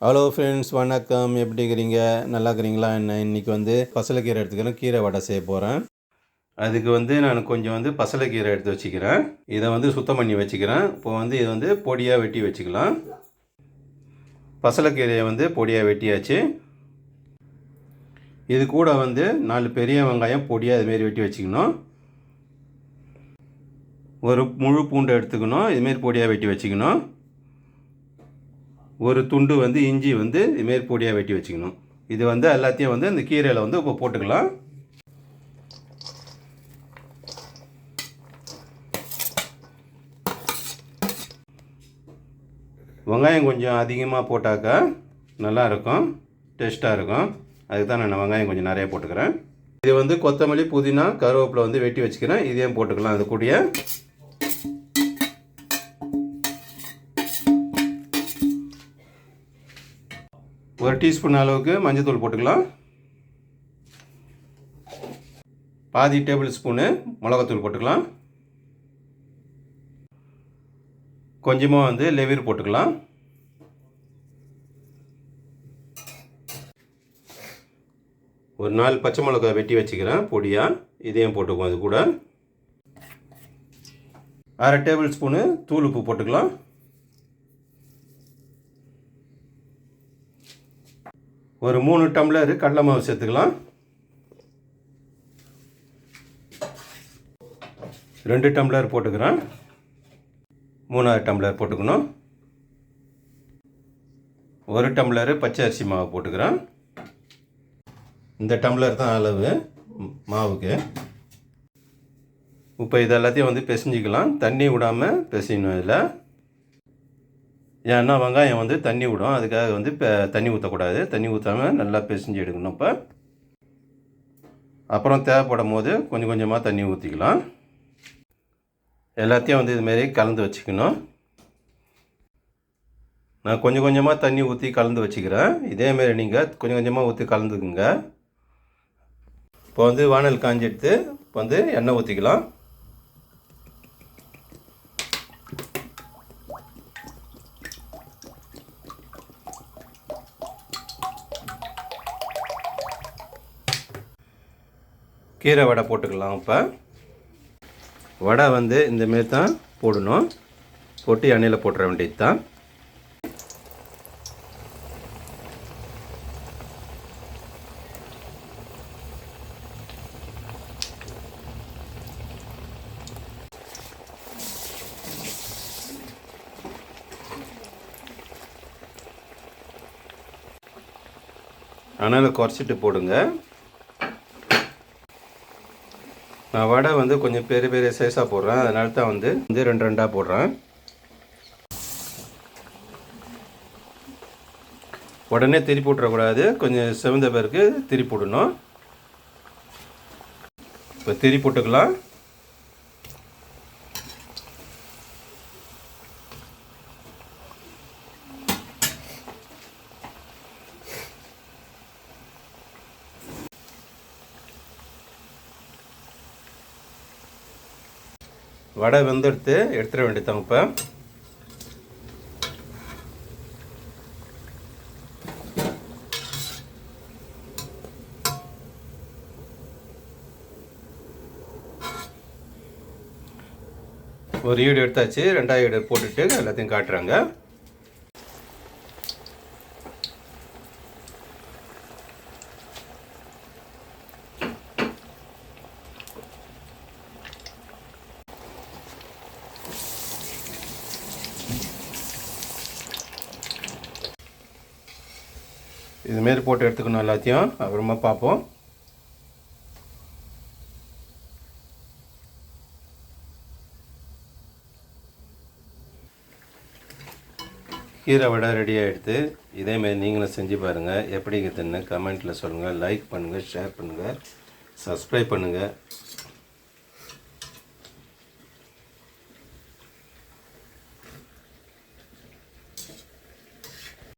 Hello friends, வணக்கம். எப்படி இருக்கிறீங்க? நல்லா இருக்கிறீங்களா? இன்றைக்கி பசலைக்கீரை எடுத்துக்கிறேன். கீரை வடை செய்ய போகிறேன். அதுக்கு நான் கொஞ்சம் பசலைக்கீரை எடுத்து வச்சுக்கிறேன். இதை சுத்தம் பண்ணி வச்சுக்கிறேன். இப்போ இதை பொடியாக வெட்டி வச்சுக்கலாம். பசலைக்கீரையை பொடியாக வெட்டியாச்சு. இது கூட 4 பெரிய வெங்காயம் பொடியாக இதுமாரி வெட்டி வச்சுக்கணும். ஒரு முழு பூண்டு எடுத்துக்கணும். இதுமாரி பொடியாக வெட்டி வச்சுக்கணும். ஒரு துண்டு இஞ்சி இதுமாரி பொடியாக வெட்டி வச்சுக்கணும். இது எல்லாத்தையும் இந்த கீரையில் இப்போ போட்டுக்கலாம். வெங்காயம் கொஞ்சம் அதிகமாக போட்டாக்கா நல்லாயிருக்கும், டேஸ்ட்டாக இருக்கும். அதுக்கு தான் நான் வெங்காயம் கொஞ்சம் நிறையா போட்டுக்கிறேன். இது கொத்தமல்லி, புதினா, கருவேப்பிலை வெட்டி வச்சுக்கிறேன். இதையும் போட்டுக்கலாம். அது கூடிய ஒரு டீஸ்பூன் அளவுக்கு மஞ்சள் போட்டுக்கலாம். பாதி டேபிள் ஸ்பூனு மிளகாத்தூள் போட்டுக்கலாம். கொஞ்சமாக லெவீர் போட்டுக்கலாம். ஒரு 4 பச்சை மிளகாய் வெட்டி வச்சுக்கிறேன் பொடியாக. இதையும் போட்டுக்குவோம். அது கூட அரை டேபிள் ஸ்பூனு தூள் உப்பு போட்டுக்கலாம். ஒரு 3 டம்ளர் கடலை மாவு சேர்த்துக்கலாம். 2 டம்ளர் போட்டுக்கிறேன். 3 டம்ளர் போட்டுக்கணும். 1 டம்ளர் பச்சை அரிசி மாவு போட்டுக்கிறேன். இந்த டம்ளர் தான் அளவு மாவுக்கு. இப்போ இது எல்லாத்தையும் பிசைஞ்சிக்கலாம். தண்ணி விடாமல் பிசையணும். இதில் ஏன்னா வெங்காயம் தண்ணி விடும். அதுக்காக தண்ணி ஊற்றக்கூடாது. தண்ணி ஊற்றாமல் நல்லா பிசைஞ்சு எடுக்கணும். இப்போ அப்புறம் தேவைப்படும் போது கொஞ்சம் கொஞ்சமாக தண்ணி ஊற்றிக்கலாம். எல்லாத்தையும் இதுமாரி கலந்து வச்சுக்கணும். நான் கொஞ்சம் கொஞ்சமாக தண்ணி ஊற்றி கலந்து வச்சுக்கிறேன். இதேமாரி நீங்கள் கொஞ்சம் கொஞ்சமாக ஊற்றி கலந்துக்குங்க. இப்போ வானல் காஞ்சி எடுத்து இப்போ எண்ணெய் ஊற்றிக்கலாம். கீரை வடை போட்டுக்கலாம். இப்போ வடை இந்தமாரி தான் போடணும். போட்டு எண்ணெயில் போட்டுற வேண்டியது தான். அனலை குறைச்சிட்டு போடுங்க. நான் வடை கொஞ்சம் பெரிய பெரிய சைஸாக போடுறேன். அதனால தான் 2 2ஆக போடுறேன். உடனே திருப்பி விட்றக்கூடாது. கொஞ்சம் செவந்த பிறகு திருப்பி விடணும். இப்போ திருப்பி விட்டுக்கலாம். வடை எடுத்துட வேண்டியதாங்க. இப்போ ஒரு ஈடு எடுத்தாச்சு. 2ஆவது ஈடு போட்டுட்டு எல்லாத்தையும் காட்டுறாங்க. இதுமாரி போட்டு எடுத்துக்கணும் எல்லாத்தையும். அப்புறமா பார்ப்போம். கீரை வடை ரெடி ஆகிடுது. இதேமாரி நீங்களும் செஞ்சு பாருங்கள். எப்படி இருக்குதுன்னு கமெண்ட்டில் சொல்லுங்கள். லைக் பண்ணுங்கள், ஷேர் பண்ணுங்கள், சப்ஸ்கிரைப் பண்ணுங்கள்.